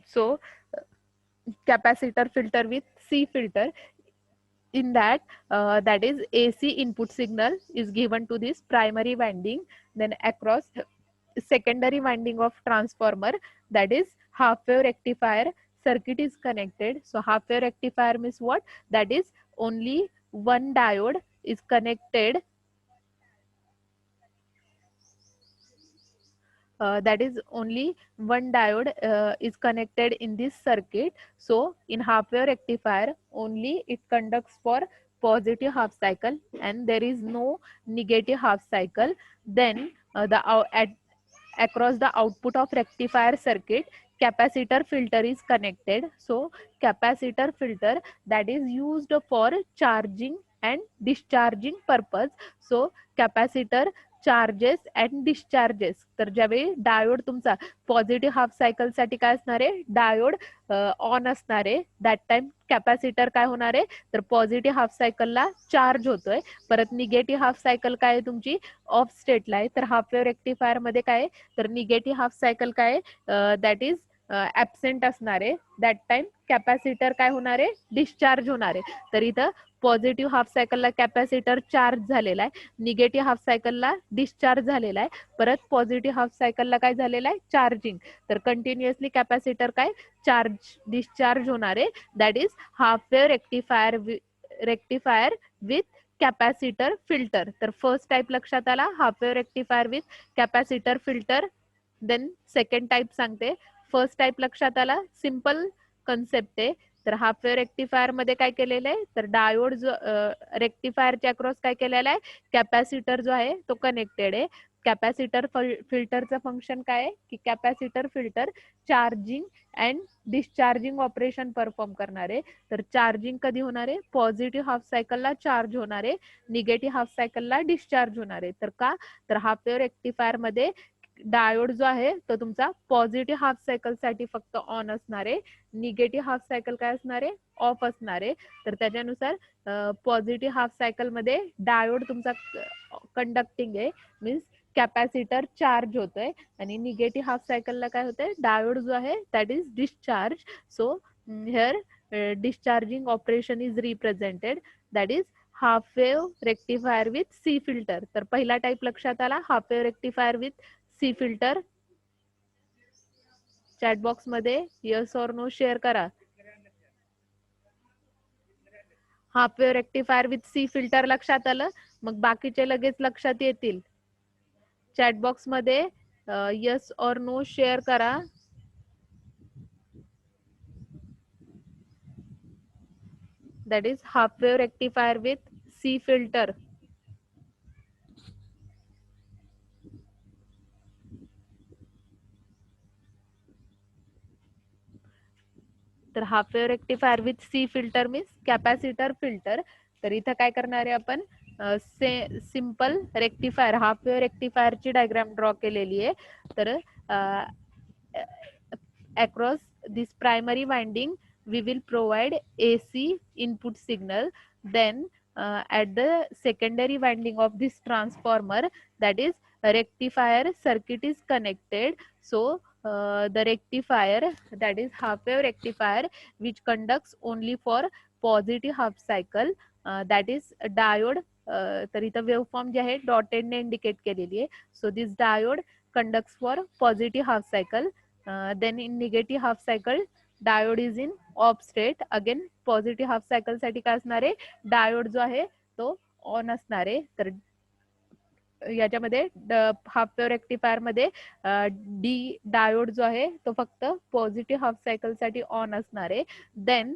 So capacitor filter with C filter. In that, that is AC input signal is given to this primary winding, then across secondary winding of transformer, that is half wave rectifier circuit is connected. So half wave rectifier means what? That is only one diode is connected, that is only one diode is connected in this circuit. So in half wave rectifier only it conducts for positive half cycle and there is no negative half cycle. Then across the output of rectifier circuit, capacitor filter is connected. So capacitor filter that is used for charging and discharging purpose. So capacitor charges and discharges. तर ज्यावेळी diode तुमचा positive half cycle साठी काय असणार आहे, diode on असणार आहे, that time capacitor काय होणार आहे, तर पॉझिटिव्ह हाफ सायकलला चार्ज होतोय. परत निगेटिव्ह हाफ सायकल काय आहे तुमची ऑफ स्टेटला आहे. तर हाफ वेव्ह रेक्टिफायर मध्ये काय आहे, तर निगेटिव्ह हाफ सायकल काय आहे, दॅट इज ऍबसेंट असणार आहे. दॅट टाइम कॅपॅसिटर काय होणार आहे, डिस्चार्ज होणार आहे. तर इथं पॉझिटिव्ह हाफ सायकलला कॅपॅसिटर चार्ज झालेला आहे, निगेटिव्ह हाफ सायकलला डिस्चार्ज झालेला आहे, परत पॉझिटिव्ह हाफ सायकलला काय झालेलं आहे, चार्जिंग. तर कंटिन्युअसली कॅपॅसिटर काय चार्ज डिस्चार्ज होणार आहे. That is half wave rectifier with capacitor filter. तर फर्स्ट टाइप लक्षात आला, half wave rectifier with capacitor filter. Then second type सांगते. फर्स्ट टाइप लक्षात आला, सिंपल कन्सेप्ट आहे. तर हाफ वेव्ह रेक्टिफायर मध्ये काय केलेलं आहे, तर डायोड जो रेक्टिफायरच्या अक्रॉस काय केलेला आहे, कॅपॅसिटर जो आहे तो कनेक्टेड आहे. कॅपॅसिटर फिल्टरचं फंक्शन काय आहे, की capacitor filter charging and discharging operation perform करणार आहे. तर चार्जिंग कधी होणार आहे, पॉझिटिव्ह हाफ सायकलला चार्ज होणार आहे, निगेटिव्ह हाफ सायकलला डिस्चार्ज होणार आहे. तर का, तर हाफ वेव्ह रेक्टिफायर मध्ये डायोड जो आहे तो तुमचा पॉझिटिव्ह हाफ सायकल साठी फक्त ऑन असणार आहे, निगेटिव्ह हाफ सायकल काय असणार आहे, ऑफ असणार आहे. तर त्याच्यानुसार पॉझिटिव्ह हाफ सायकल मध्ये डायोड तुमचा कंडक्टिंग आहे, मीन्स कॅपॅसिटर चार्ज होतोय, आणि निगेटिव्ह हाफ सायकलला काय होतंय, डायोड जो आहे that is discharge. So here discharging operation is represented, that is half wave rectifier with C filter. तर पहिला टाइप लक्षात आला, half wave rectifier with C filter. Chat box मध्ये यस ऑर नो शेअर करा. Half wave rectifier with C filter लक्षात आलं, मग बाकीचे लगेच लक्षात येतील. चॅट बॉक्स मध्ये यस ऑर नो शेअर करा. That is half wave rectifier with C filter. तर half wave rectifier with C filter means capacitor filter. तर इथं काय करणार आहे आपण, सिंपल रेक्टिफायर हाफ वेव्ह रेक्टिफायरची डायग्राम ड्रॉ केलेली आहे. तर across this primary winding we will provide AC input signal. Then at the secondary winding of this transformer, that is rectifier circuit is connected. So the rectifier, that is half wave rectifier, which conducts only for positive half cycle, that is diode. तर इथं wave form जे आहे डॉटेडने indicate केलेली आहे. So this diode conducts for positive half cycle. then in negative half cycle diode is in off state. again positive half cycle साठी काय असणार आहे, डायोड जो आहे तो ऑन असणार आहे. तर याच्यामध्ये हाफ वेव्ह रेक्टिफायर मध्ये डी डायोड जो आहे तो फक्त पॉझिटिव्ह हाफ सायकल साठी ऑन असणार आहे. देन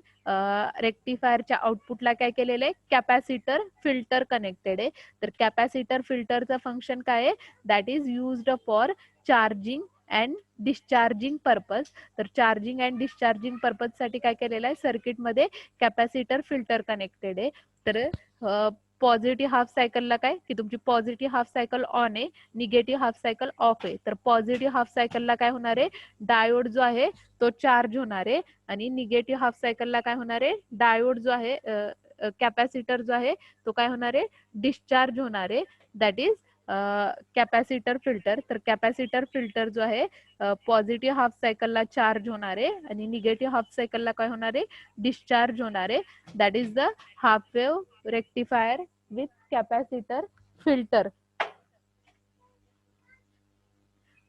रेक्टिफायरच्या आउटपुटला काय केलेलं आहे, कॅपॅसिटर फिल्टर कनेक्टेड आहे. तर कॅपॅसिटर फिल्टरचं फंक्शन काय आहे, that is used for charging and discharging purpose. तर चार्जिंग अँड डिस्चार्जिंग पर्पज साठी काय केलेलं आहे, सर्किटमध्ये कॅपॅसिटर फिल्टर कनेक्टेड आहे. तर पॉझिटिव्ह हाफ सायकलला काय, की तुमची पॉझिटिव्ह हाफ सायकल ऑन आहे, निगेटिव्ह हाफ सायकल ऑफ आहे. तर पॉझिटिव्ह हाफ सायकलला काय होणार आहे, डायोड जो आहे तो चार्ज होणार आहे, आणि निगेटिव्ह हाफ सायकलला काय होणार आहे, डायोड जो आहे कॅपॅसिटर जो आहे तो काय होणार आहे, डिस्चार्ज होणार आहे. That is capacitor filter. तर कॅपॅसिटर फिल्टर जो आहे पॉझिटिव्ह हाफ सायकलला चार्ज होणार आहे आणि निगेटिव्ह हाफ सायकलला काय होणार आहे, डिस्चार्ज होणार आहे. That is the half wave rectifier with capacitor filter.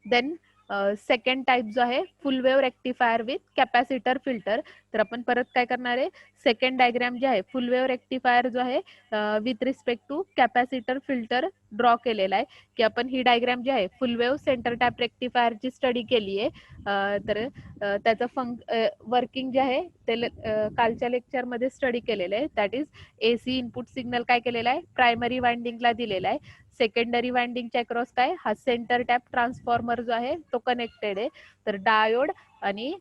Then second type जो आहे full wave rectifier with capacitor filter. तर आपण परत काय करणार आहे, सेकंड डायग्राम जे आहे फुल वेव्ह रेक्टिफायर जो आहे with respect to capacitor filter draw केलेला आहे. की आपण ही डायग्राम जी आहे फुल वेव्ह सेंटर टॅप रेक्टिफायरची स्टडी केली आहे. तर त्याचं वर्किंग जे आहे ते कालच्या लेक्चरमध्ये स्टडी केलेलं आहे. That is AC input signal काय केलेला आहे, प्रायमरी वाइंडिंगला दिलेला आहे. सेकंडरी वाइंडिंगच्या अक्रॉस काय, हा सेंटर टॅप ट्रान्सफॉर्मर जो आहे तो कनेक्टेड आहे. तर डायोड आणि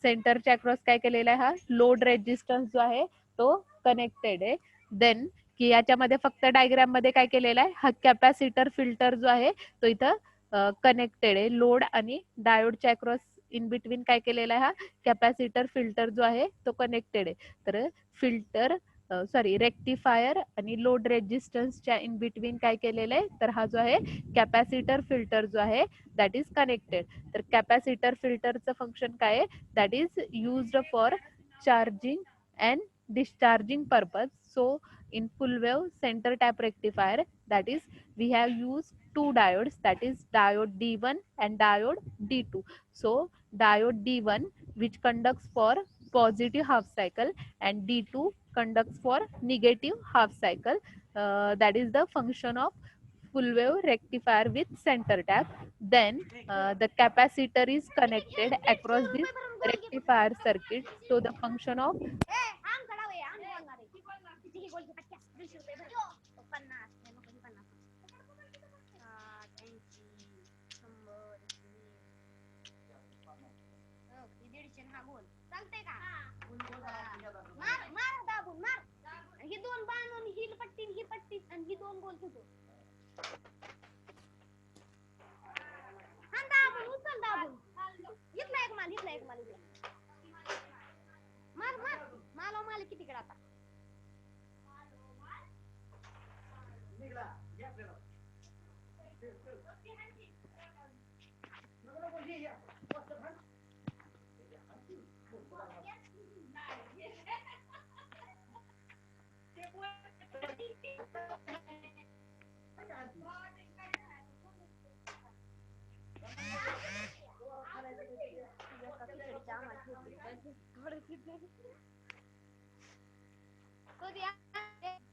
सेंटरच्या अक्रॉस काय केलेला आहे, हा लोड रेजिस्टन्स जो आहे तो कनेक्टेड आहे. देन की याच्यामध्ये फक्त डायग्राम मध्ये काय केलेला आहे, हा कॅपॅसिटर फिल्टर जो आहे तो इथं कनेक्टेड आहे. लोड आणि डायोडच्या अक्रॉस इन बिटवीन काय केलेला आहे, हा कॅपॅसिटर फिल्टर जो आहे तो कनेक्टेड आहे. तर फिल्टर रेक्टिफायर आणि लोड रेजिस्टन्सच्या इन बिटवीन काय केलेलं आहे, तर हा जो आहे कॅपॅसिटर फिल्टर जो आहे दॅट इज कनेक्टेड. तर कॅपॅसिटर फिल्टरचं फंक्शन काय आहे, that is used for charging and discharging purpose. So in full wave center tap rectifier, that is we have used two diodes, that is diode D1 and diode D2. So diode D1 which conducts for positive half cycle and D2 conducts for negative half cycle. That is the function of full wave rectifier with center tap. Then the capacitor is connected across this rectifier circuit. So the function of ही दोन बांधून ही पट्टी ही पट्टी आणि ही दोन गोल तुझो दाबून उचल दाबून इथला एक माल इथला एक माल मार मार मालो माल कितीकडे आता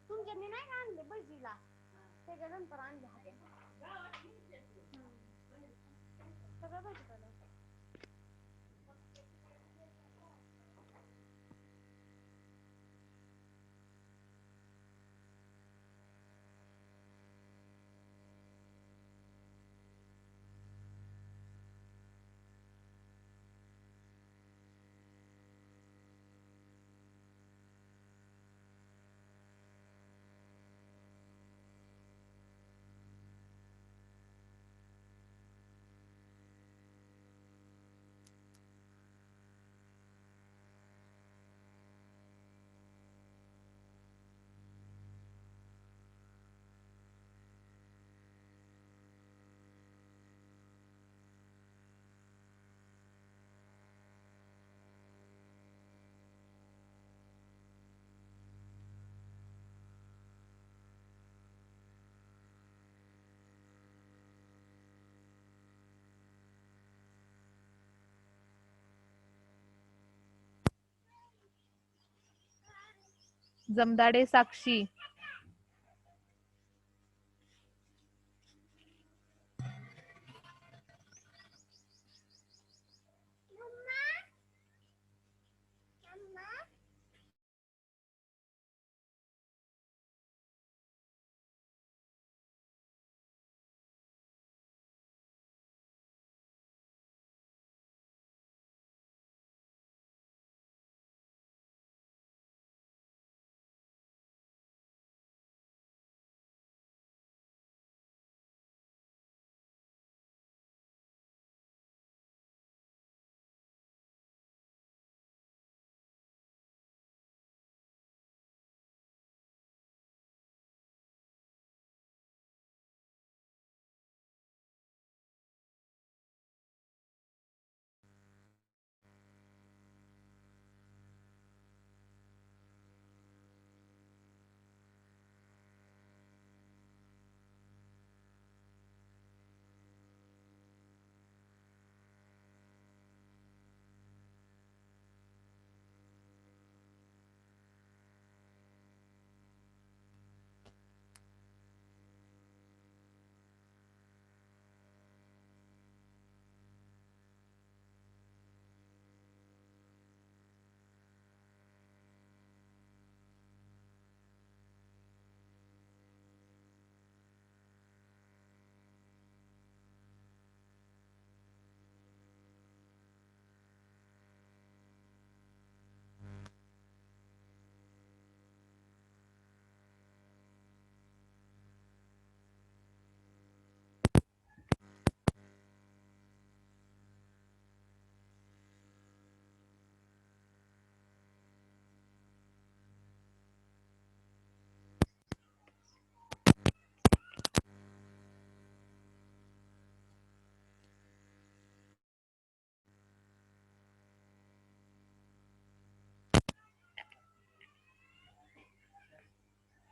तुमच्यानी नाही का आणले बजीला त्याच्यानंतर आणले सगळं भाजीपाला जमदाडे साक्षी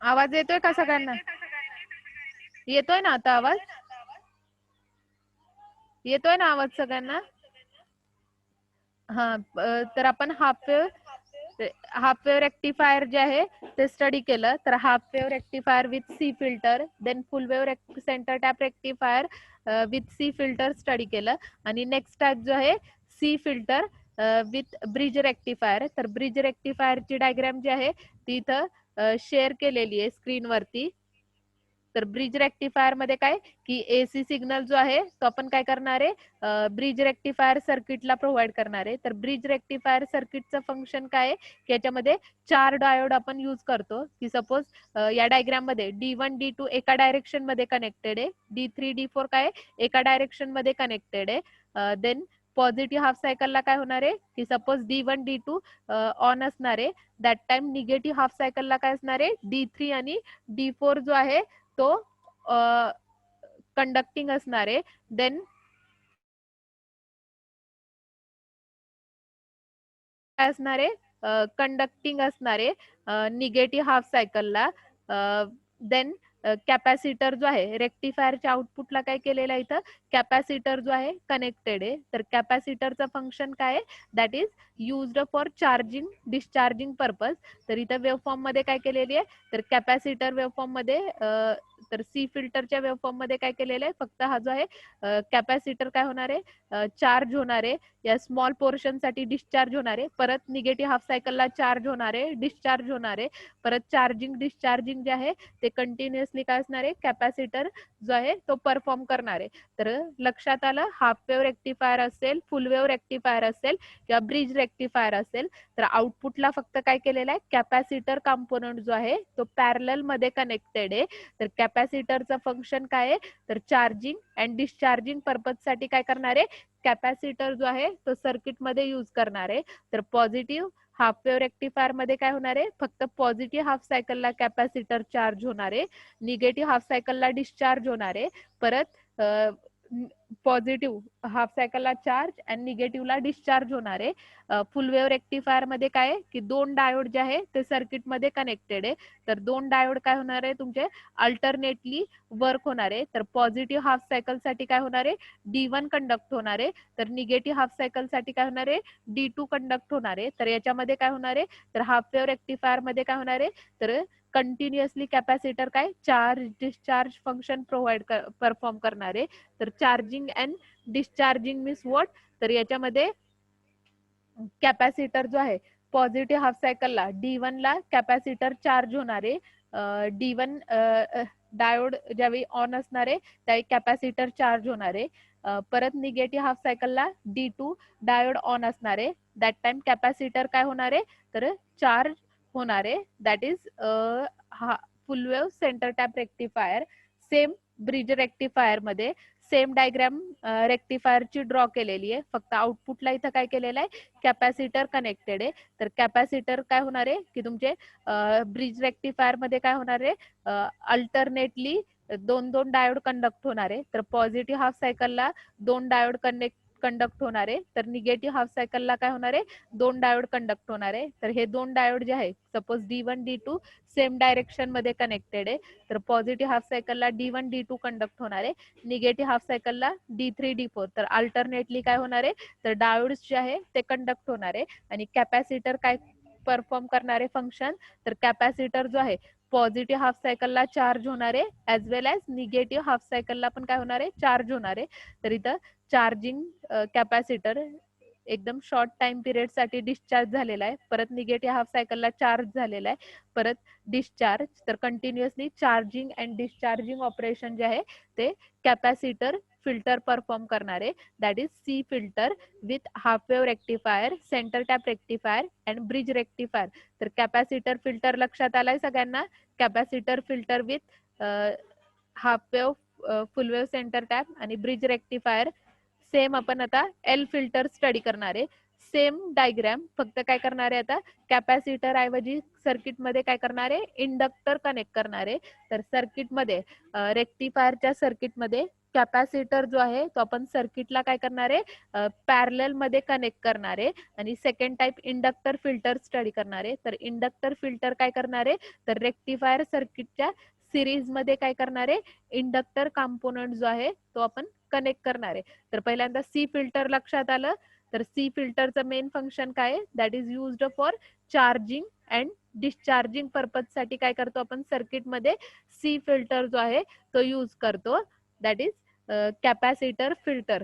आवाज येतोय का सगळ्यांना? येतोय ना आता आवाज? येतोय ना आवाज सगळ्यांना? हा, तर आपण हाफ वेव्ह रेक्टिफायर जे आहे ते स्टडी केलं. तर half wave rectifier with C filter, then full wave centre tap rectifier with C filter study केलं. आणि नेक्स्ट टाइप जो आहे C filter with bridge rectifier. तर ब्रिज रेक्टिफायरची डायग्राम जी आहे ती इथं शेअर केलेली आहे स्क्रीनवरती. तर ब्रिज रेक्टिफायर मध्ये काय की एसी सिग्नल जो आहे तो आपण काय करणार आहे ब्रिज रेक्टिफायर सर्किटला प्रोव्हाइड करणार आहे. तर ब्रिज रेक्टिफायर सर्किटचं फंक्शन काय आहे की याच्यामध्ये 4 डायोड आपण यूज करतो. की सपोज या डायग्राम मध्ये D1 D2 एका डायरेक्शन मध्ये कनेक्टेड आहे, D3 D4 काय एका डायरेक्शन मध्ये कनेक्टेड आहे. देन पॉझिटिव्ह हाफ सायकलला काय होणार आहे की सपोज D1 D2 ऑन असणार आहे, दॅट टाइम निगेटिव्ह हाफ सायकलला काय असणार आहे D3 आणि D4 जो आहे तो कंडक्टिंग असणार आहे. देन काय असणार आहे कंडक्टिंग असणार आहे निगेटिव्ह हाफ सायकलला. देन कॅपॅसिटर जो आहे रेक्टिफायरच्या आउटपुटला काय केलेलं आहे इथं कॅपॅसिटर जो आहे कनेक्टेड आहे. तर कॅपॅसिटरचं फंक्शन काय आहे that is used for charging discharging purpose. तर इथं वेव्हफॉर्म मध्ये काय केलेली आहे तर कॅपॅसिटर वेव्हफॉर्म मध्ये तर सी फिल्टरच्या वेव्हफॉर्म मध्ये काय केलेलं आहे फक्त हा जो आहे कॅपॅसिटर काय होणार आहे चार्ज होणार आहे या स्मॉल पोर्शन साठी डिस्चार्ज होणार आहे, परत निगेटिव्ह हाफ सायकलला चार्ज होणार आहे डिस्चार्ज होणार आहे, परत चार्जिंग डिस्चार्जिंग जे आहे ते कंटिन्युअसली काय असणार आहे कॅपॅसिटर जो आहे तो परफॉर्म करणार आहे. तर लक्षात आलं हाफ वेव्ह रेक्टिफायर असेल फुल वेव्ह रेक्टिफायर असेल किंवा ब्रिज रेक्टिफायर असेल तर आउटपुटला फक्त काय केलेलं आहे कॅपॅसिटर कंपोनंट जो आहे तो पॅरलल मध्ये कनेक्टेड आहे. तर कॅपॅसिटरचं फंक्शन काय आहे तर चार्जिंग अँड डिस्चार्जिंग पर्पज साठी काय करणार आहे कॅपॅसिटर जो आहे तो सर्किट मध्ये यूज करणार आहे. तर पॉझिटिव्ह हाफ वेव्ह रेक्टिफायर मध्ये काय होणार आहे फक्त पॉझिटिव्ह हाफ सायकलला कॅपॅसिटर चार्ज होणार आहे, निगेटिव्ह हाफ सायकलला डिस्चार्ज होणार आहे, परत पॉझिटिव्ह हाफ सायकलला चार्ज आणि निगेटिव्हला डिस्चार्ज होणार आहे. फुल वेव्ह रेक्टिफायर मध्ये काय आहे की 2 डायोड जे आहे ते सर्किट मध्ये कनेक्टेड आहे. तर 2 डायोड काय होणार आहे तुमचे अल्टरनेटली वर्क होणार आहे. तर पॉझिटिव्ह हाफ सायकल साठी काय होणार आहे D1 कंडक्ट होणार आहे, तर निगेटिव्ह हाफ सायकल साठी काय होणार आहे D2 कंडक्ट होणार आहे. तर याच्यामध्ये काय होणार आहे तर हाफ वेव्ह रेक्टिफायर मध्ये काय होणार आहे तर कंटिन्युअसली कॅपॅसिटर काय charge discharge function provide perform करणार आहे. तर charging and discharging means what तर याच्यामध्ये कॅपॅसिटर जो आहे पॉझिटिव्ह हाफ सायकलला D1 ला कॅपॅसिटर चार्ज होणार आहे, D1 डायोड ज्यावेळी ऑन असणार आहे त्यावेळी कॅपॅसिटर चार्ज होणार आहे. परत निगेटिव्ह हाफ सायकलला D2 डायोड ऑन असणार आहे, दॅट टाइम कॅपॅसिटर काय होणार आहे तर चार्ज होणार आहे. दॅट इज हा फुल wave centre tap rectifier. Same bridge rectifier मध्ये सेम डायग्राम रेक्टिफायरची ड्रॉ केलेली आहे, फक्त आउटपुटला इथं काय केलेलं आहे कॅपॅसिटर कनेक्टेड आहे. तर कॅपॅसिटर काय होणार आहे की तुमचे ब्रिज रेक्टिफायर मध्ये काय होणार आहे अल्टरनेटली 2 डायोड कंडक्ट होणार आहे. तर पॉझिटिव्ह हाफ सायकलला 2 डायोड कंडक्ट होणार आहे, तर निगेटिव्ह हाफ सायकलला काय होणार आहे 2 डायोड कंडक्ट होणार आहे. तर हे 2 डायोड जे आहे suppose D1 D2 same direction मध्ये कनेक्टेड आहे, तर पॉझिटिव्ह हाफ सायकलला D1 D2 कंडक्ट होणार आहे, निगेटिव्ह हाफ सायकलला D3 D4. तर अल्टरनेटली काय होणार आहे तर डायोड्स जे आहे ते कंडक्ट होणार आहे. आणि कॅपॅसिटर काय परफॉर्म करणारे फंक्शन तर कॅपॅसिटर जो आहे पॉझिटिव्ह हाफ सायकलला चार्ज होणार आहे ऍज वेल एज निगेटिव्ह हाफ सायकलला पण काय होणार आहे चार्ज होणार आहे. तर इथं चार्जिंग कॅपॅसिटर एकदम शॉर्ट टाइम पिरियड साठी डिस्चार्ज झालेला आहे, परत निगेटिव्ह हाफ सायकलला चार्ज झालेला आहे, परत डिस्चार्ज. तर continuously charging and discharging operation जे आहे ते कॅपॅसिटर फिल्टर परफॉर्म करणार आहे, that is C filter with half wave rectifier centre tap rectifier and bridge rectifier. तर कॅपॅसिटर फिल्टर लक्षात आलाय सगळ्यांना, capacitor filter with half wave full wave centre tap आणि ब्रिज रेक्टिफायर. सेम आपण आता L filter study करणार आहे, same diagram फक्त काय करणार आहे आता कॅपॅसिटर ऐवजी सर्किट मध्ये काय करणार आहे इंडक्टर कनेक्ट करणार आहे. तर सर्किट मध्ये रेक्टिफायरच्या सर्किट मध्ये कॅपॅसिटर जो आहे तो आपण सर्किटला काय करणार आहे, पॅरलल मध्ये कनेक्ट करणार आहे. आणि second type inductor filter study करणार आहे. तर इंडक्टर फिल्टर काय करणार आहे, तर रेक्टिफायर सर्किटच्या सिरीज मध्ये काय करणार आहे, इंडक्टर कंपोनंट जो आहे तो आपण कनेक्ट करणार आहे. तर पहिल्यांदा सी फिल्टर लक्षात आलं. तर सी फिल्टरचं मेन फंक्शन काय आहे, that is used for charging and discharging purpose साठी काय करतो आपण सर्किटमध्ये सी फिल्टर जो आहे तो यूज करतो. That is capacitor filter.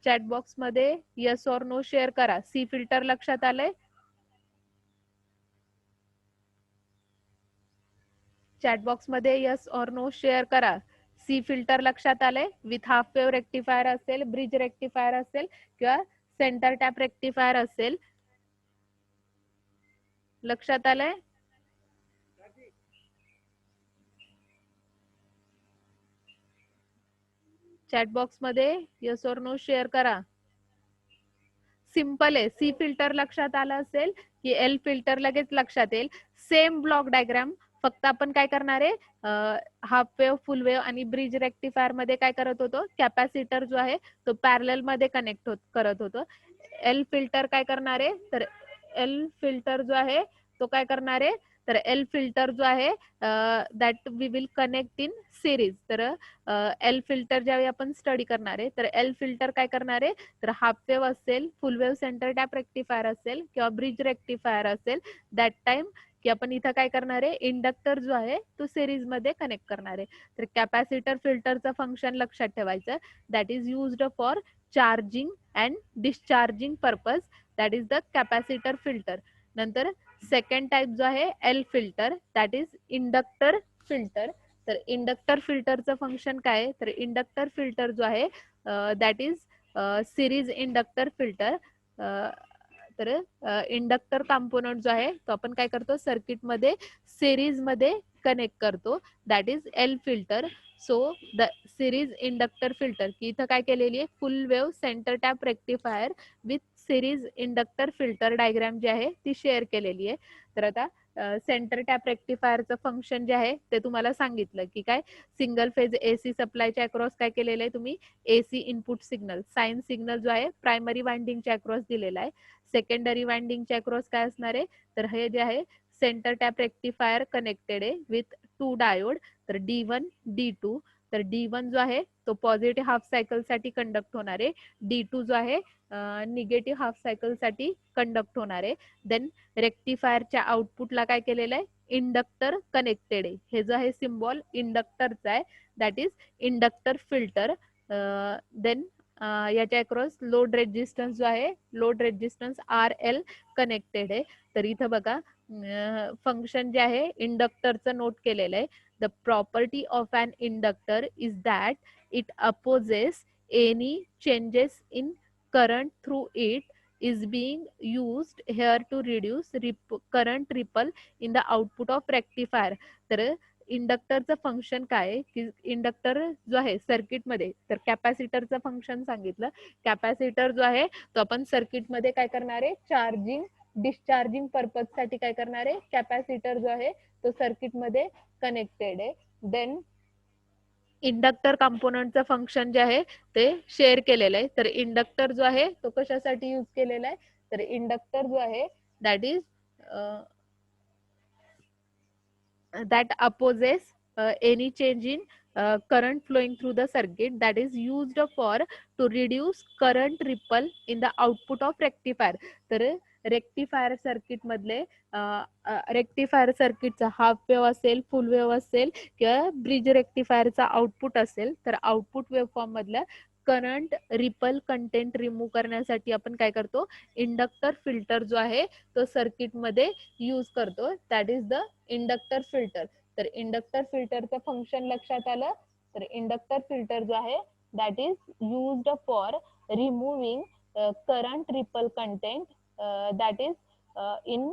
Chat box मध्ये यस ऑर नो शेअर करा. सी फिल्टर लक्षात आलंय? चॅट बॉक्स मध्ये यस ऑर नो शेअर करा. सी फिल्टर लक्षात आलंय? विथ हाफ वेव्ह रेक्टिफायर असेल, ब्रिज रेक्टिफायर असेल किंवा सेंटर टॅप रेक्टिफायर असेल. लक्षात आलंय? चॅट बॉक्स मध्ये यस ऑर नो शेअर करा. सिंपल आहे. सी फिल्टर लक्षात आलं असेल की एल फिल्टर लगेच लक्षात येईल. सेम ब्लॉक डायग्राम, फक्त आपण काय करणार आहे, हाफ वेव्ह, फुल वेव्ह आणि ब्रिज रेक्टिफायर मध्ये काय करत होतो, कॅपॅसिटर जो आहे तो पॅरलल मध्ये कनेक्ट करत होतो. एल फिल्टर काय करणार आहे, तर एल फिल्टर जो आहे तो काय करणार आहे, तर एल फिल्टर जो आहे that we will connect in series. तर एल फिल्टर ज्यावेळी आपण स्टडी करणार आहे तर एल फिल्टर काय करणार आहे, तर हाफ वेव्ह असेल, फुल वेव्ह सेंटर टॅप रेक्टिफायर असेल किंवा ब्रिज रेक्टिफायर असेल, दॅट टाइम की आपण इथं काय करणार आहे, इंडक्टर जो आहे तो सिरीज मध्ये कनेक्ट करणार आहे. तर कॅपॅसिटर फिल्टरचं फंक्शन लक्षात ठेवायचं, that is used for charging and discharging purpose. That is the capacitor filter. नंतर सेकंड टाइप जो आहे L filter, that is inductor filter. तर इंडक्टर फिल्टरचं फंक्शन काय आहे, तर इंडक्टर फिल्टर जो आहे that is series inductor filter. तर इंडक्टर कंपोनंट जो आहे तो आपण काय करतो सर्किटमध्ये सिरीज मध्ये कनेक्ट करतो. That is L filter. So the series inductor filter की इथं काय केलेली आहे, full wave centre tap rectifier with series inductor filter diagram जी आहे ती शेअर केलेली आहे. तर आता सेंटर टॅप रेक्टिफायरचं फंक्शन जे आहे ते तुम्हाला सांगितलं की काय, सिंगल फेज एसी सप्लायच्या अक्रॉस काय केलेलं आहे तुम्ही, AC input signal, sine signal जो आहे प्रायमरी वाइंडिंगच्या अक्रॉस दिलेला आहे. सेकंडरी वाइंडिंगच्या अक्रॉस काय असणार आहे, तर हे जे आहे सेंटर टॅप रेक्टिफायर कनेक्टेड आहे विथ 2 डायोड. तर D1 D2. तर D1 जो आहे तो पॉझिटिव्ह हाफ सायकल साठी कंडक्ट होणार आहे. D2 जो आहे निगेटिव्ह हाफ सायकल साठी कंडक्ट होणार आहे. देन रेक्टिफायरच्या आउटपुटला काय केलेलं आहे, इंडक्टर कनेक्टेड आहे. हे जो आहे सिम्बॉल इंडक्टरचा आहे, that is inductor filter. Then याच्या अक्रॉस लोड रेजिस्टन्स जो आहे, लोड रेजिस्टन्स RL कनेक्टेड आहे. तर इथं बघा फंक्शन जे आहे इंडक्टरचं नोट केलेलं आहे. The property of an inductor is that it opposes any changes in current through it is being used here to reduce current ripple in the output of rectifier. तर इंडक्टरचं function काय आहे की inductor जो आहे सर्किटमध्ये, तर कॅपॅसिटरचं फंक्शन सांगितलं. Capacitor जो आहे तो आपण सर्किटमध्ये काय करणार आहे, चार्जिंग डिस्चार्जिंग पर्पज साठी काय करणार आहे, कॅपॅसिटर जो आहे तो सर्किटमध्ये कनेक्टेड आहे. देन इंडक्टर कंपोनंटचं फंक्शन जे आहे ते शेअर केलेलं आहे. तर इंडक्टर जो आहे तो कशासाठी यूज केलेला आहे, तर इंडक्टर जो आहे that is that opposes any change in current flowing through the circuit, that is used for to reduce current ripple in the output of rectifier. तर रेक्टिफायर सर्किट मधले रेक्टिफायर सर्किटचा हाफ वेव्ह असेल, फुल wave असेल किंवा bridge रेक्टिफायरचा output असेल, तर output waveform मधल्या current ripple content remove करण्यासाठी आपण काय करतो, इंडक्टर फिल्टर जो आहे तो सर्किट मध्ये यूज करतो. That is the inductor filter. तर इंडक्टर फिल्टरचं फंक्शन लक्षात आलं. तर इंडक्टर फिल्टर जो आहे that is used for removing current ripple content that is in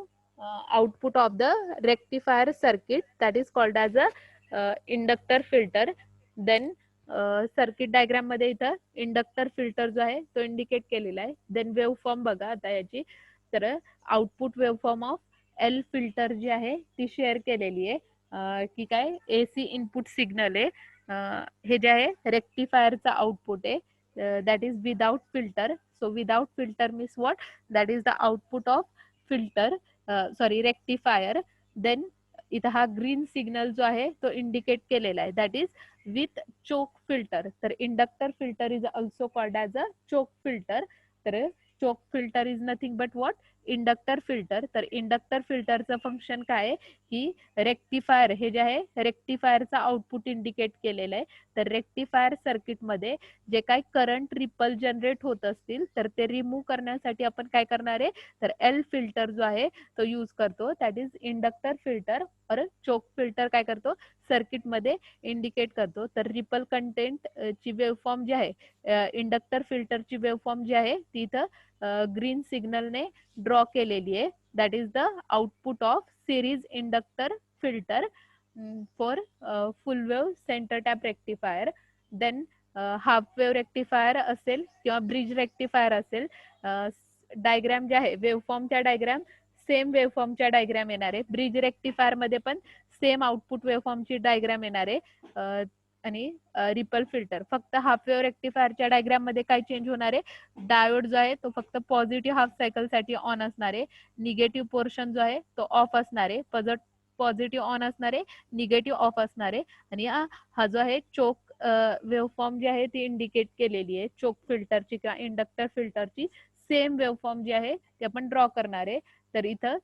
output of the rectifier circuit, that is called as a inductor filter. Then circuit diagram मध्ये इथं inductor filter जो आहे तो इंडिकेट केलेला आहे. Then waveform बघा आता याची. तर output waveform of L filter जी आहे ती शेअर केलेली आहे की काय, एसी इनपुट सिग्नल आहे. हे जे आहे रेक्टिफायरचा आउटपुट आहे, that is without filter. So without filter means what, that is the output of filter, sorry rectifier. Then इथं हा ग्रीन सिग्नल जो आहे तो इंडिकेट केलेला आहे, that is with choke filter. तर inductor filter is also called as a choke filter. तर choke filter is nothing but what, inductor filter. तर इंडक्टर फिल्टरचं फंक्शन काय आहे की रेक्टिफायर हे जे आहे रेक्टिफायरचा आउटपुट इंडिकेट केलेलं आहे. तर रेक्टिफायर सर्किटमध्ये जे काही करंट रिपल जनरेट होत असतील तर ते रिमूव्ह करण्यासाठी आपण काय करणार आहे, तर एल फिल्टर जो आहे तो यूज करतो, दॅट इज इंडक्टर फिल्टर. और चोक फिल्टर काय करतो, सर्किटमध्ये इंडिकेट करतो. तर रिपल कंटेंट ची वेवफॉर्म जी आहे, इंडक्टर फिल्टरची वेवफॉर्म जी आहे ती इथं ग्रीन सिग्नलने ड्रॉ केलेली आहे, that is the output of series inductor filter for full wave centre tap rectifier. Than half wave rectifier असेल किंवा ब्रिज रेक्टिफायर असेल, डायग्रॅम जे आहे वेवफॉर्मच्या डायग्रॅम सेम वेवफॉर्मच्या डायग्रॅम येणार आहे. ब्रिज रेक्टिफायर मध्ये पण सेम आउटपुट वेवफॉर्मची डायग्रॅम येणार आहे. आणि रिपल फिल्टर फक्त हाफ वेव रेक्टिफायरच्या डायग्रॅम मध्ये काय चेंज होणार आहे, डायोड जो आहे तो फक्त पॉझिटिव्ह हाफ सायकल साठी ऑन असणार आहे, निगेटिव्ह पोर्शन जो आहे तो ऑफ असणार आहे. पॉझिटिव्ह ऑन असणार आहे, निगेटिव्ह ऑफ असणार आहे. आणि हा जो आहे चोक वेवफॉर्म जी आहे ती इंडिकेट केलेली आहे चोक फिल्टरची किंवा इंडक्टर फिल्टरची सेम वेवफॉर्म जी आहे ती आपण ड्रॉ करणार आहे. तर इथं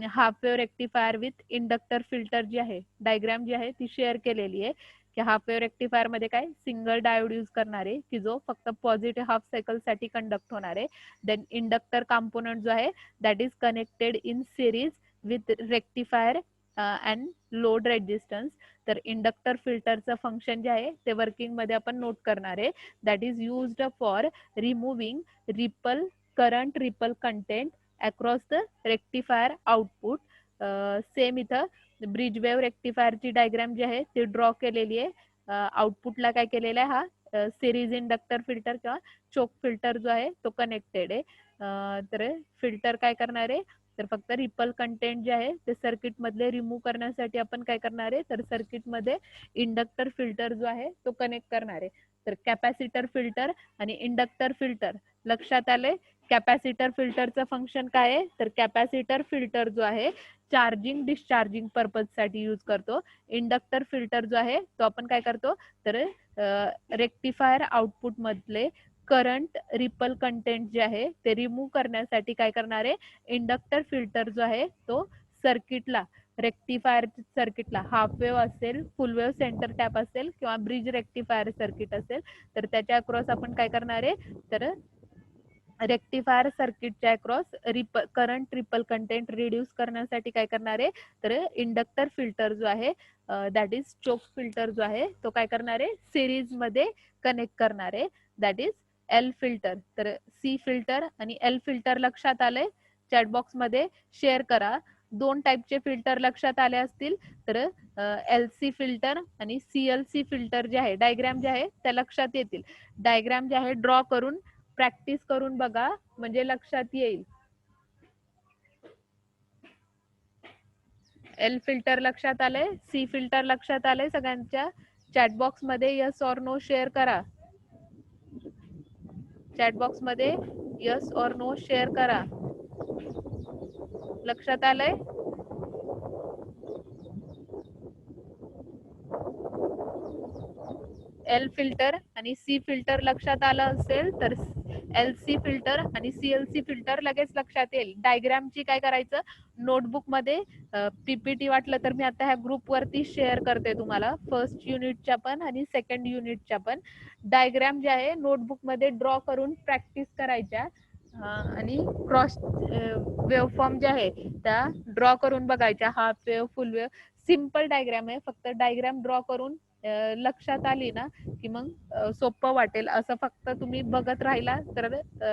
half wave rectifier with inductor filter जी आहे डायग्राम जी आहे ती शेअर केलेली आहे की हाफ वेव रेक्टिफायर मध्ये काय सिंगल डायोड यूज करणार आहे की जो फक्त पॉझिटिव्ह हाफ सायकल साठी कंडक्ट होणार आहे. देन इंडक्टर कॉम्पोनंट जो आहे that is connected in series with rectifier and load resistance. तर इंडक्टर फिल्टरचं फंक्शन जे आहे ते वर्किंग मध्ये आपण नोट करणार आहे, that is used for removing ripple current ripple content across the rectifier output. Same इथं ब्रिज वेव रेक्टिफायरची डायग्राम जी आहे ती ड्रॉ केलेली आहे. आउटपुटला काय केलेलं आहे, हा सिरीज इंडक्टर फिल्टर किंवा चोक फिल्टर जो आहे तो कनेक्टेड आहे. तर फिल्टर काय करणार आहे, तर फक्त रिपल कंटेंट जे आहे ते सर्किट मधले रिमूव्ह करण्यासाठी आपण काय करणार आहे, तर सर्किट मध्ये इंडक्टर फिल्टर जो आहे तो कनेक्ट करणार आहे. तर कॅपॅसिटर फिल्टर आणि इंडक्टर फिल्टर लक्षात आले. कॅपॅसिटर फिल्टरचं फंक्शन काय आहे, तर कॅपॅसिटर फिल्टर जो आहे चार्जिंग डिस्चार्जिंग पर्पज साठी यूज करतो. इंडक्टर फिल्टर जो आहे तो आपण काय करतो, तर रेक्टिफायर आउटपुट मधले करंट रिपल कंटेंट जे आहे ते रिमूव्ह करण्यासाठी काय करणार आहे, इंडक्टर फिल्टर जो आहे तो सर्किटला रेक्टिफायर सर्किटला हाफ वेव असेल, फुल वेव सेंटर टॅप असेल किंवा ब्रिज रेक्टिफायर सर्किट असेल तर त्याच्या अक्रॉस आपण काय करणार आहे, तर रेक्टिफायर सर्किटच्या across current ripple content reduce करण्यासाठी काय करणार आहे, तर इंडक्टर फिल्टर जो आहे दॅट इज चोक फिल्टर जो आहे तो काय करणार आहे, सिरीज मध्ये कनेक्ट करणार आहे, दॅट इज एल फिल्टर. तर सी फिल्टर आणि एल फिल्टर लक्षात आलंय, चॅटबॉक्स मध्ये शेअर करा. दोन टाईपचे फिल्टर लक्षात आले असतील तर एल सी फिल्टर आणि सीएलसी फिल्टर जे आहे डायग्राम जे आहे त्या लक्षात येतील. डायग्राम जे आहे ड्रॉ करून प्रॅक्टिस करून बघा म्हणजे लक्षात येईल. एल फिल्टर लक्षात आलंय, सी फिल्टर लक्षात आलंय सगळ्यांच्या. चॅटबॉक्स मध्ये यस ऑर नो शेअर करा. चॅटबॉक्स मध्ये यस ऑर नो शेअर करा. लक्षात आलंय. एल फिल्टर आणि सी फिल्टर लक्षात आलं असेल तर एल सी फिल्टर आणि सीएलसी फिल्टर लगेच लक्षात येईल. डायग्रामची काय करायचं, नोटबुक मध्ये पीपीटी वाटलं तर मी आता ह्या ग्रुप वरती शेअर करते तुम्हाला, फर्स्ट युनिटच्या पण आणि सेकंड युनिटच्या पण डायग्राम जे आहे नोटबुक मध्ये ड्रॉ करून प्रॅक्टिस करायच्या. आणि क्रॉस वेवफॉर्म जे आहे त्या ड्रॉ करून बघायच्या, हाफ वेव फुल वेव. सिम्पल डायग्राम आहे, फक्त डायग्राम ड्रॉ करून लक्षात आली ना की मग सोपं वाटेल. असं फक्त तुम्ही बघत राहिला तर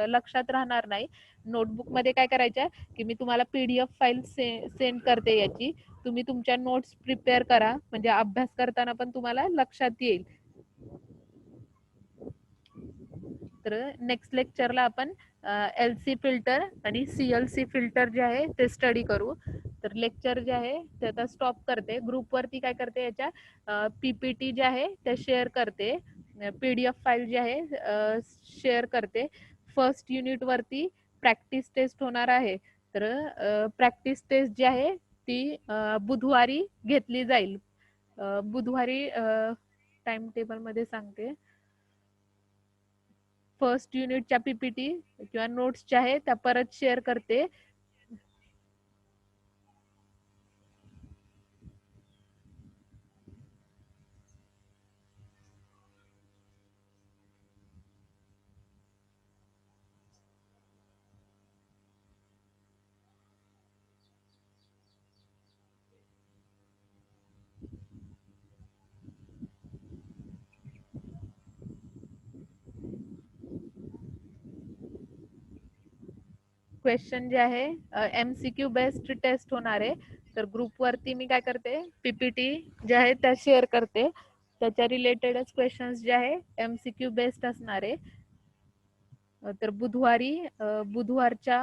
लक्षात राहणार नाही. नोटबुक मध्ये काय करायच्या की मी तुम्हाला पीडीएफ फाईल सेंड करते याची, तुम्ही तुमच्या नोट्स प्रिपेअर करा म्हणजे अभ्यास करताना पण तुम्हाला लक्षात येईल. तर नेक्स्ट लेक्चरला आपण एल सी फिल्टर आणि सीएलसी फिल्टर जे आहे ते स्टडी करू. तर लेक्चर जे आहे ते आता स्टॉप करते. ग्रुपवरती काय करते, याच्या PPT जे आहे ते शेअर करते, PDF फाईल जी आहे शेअर करते. फर्स्ट युनिटवरती प्रॅक्टिस टेस्ट होणार आहे. तर प्रॅक्टिस टेस्ट जी आहे ती बुधवारी घेतली जाईल. बुधवारी टाइम टेबलमध्ये सांगते. फर्स्ट युनिटच्या PPT किंवा नोट्स ज्या आहेत त्या परत शेअर करते. क्वेश्चन जे आहे MCQ बेस्ड टेस्ट होणार आहे. तर ग्रुपवरती मी काय करते, PPT जे आहे त्या शेअर करते. त्याच्या रिलेटेडच क्वेश्चन्स जे आहे MCQ बेस्ड असणार आहे. तर बुधवारच्या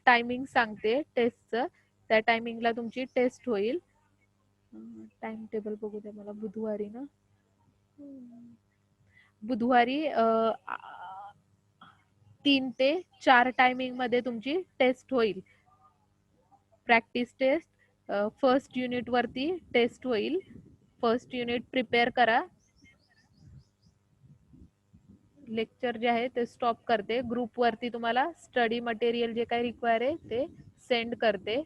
टायमिंग सांगते टेस्टचं. त्या टायमिंगला तुमची टेस्ट होईल. टाइम टेबल बघू द्या मला. बुधवारी ना, बुधवारी 3 ते 4 टायमिंग मध्ये तुमची टेस्ट होईल. प्रॅक्टिस टेस्ट फर्स्ट युनिट वरती टेस्ट होईल. फर्स्ट युनिट प्रिपेअर करा. लेक्चर जे आहे ते स्टॉप करते. ग्रुपवरती तुम्हाला स्टडी मटेरियल जे काही रिक्वायर आहे ते सेंड करते.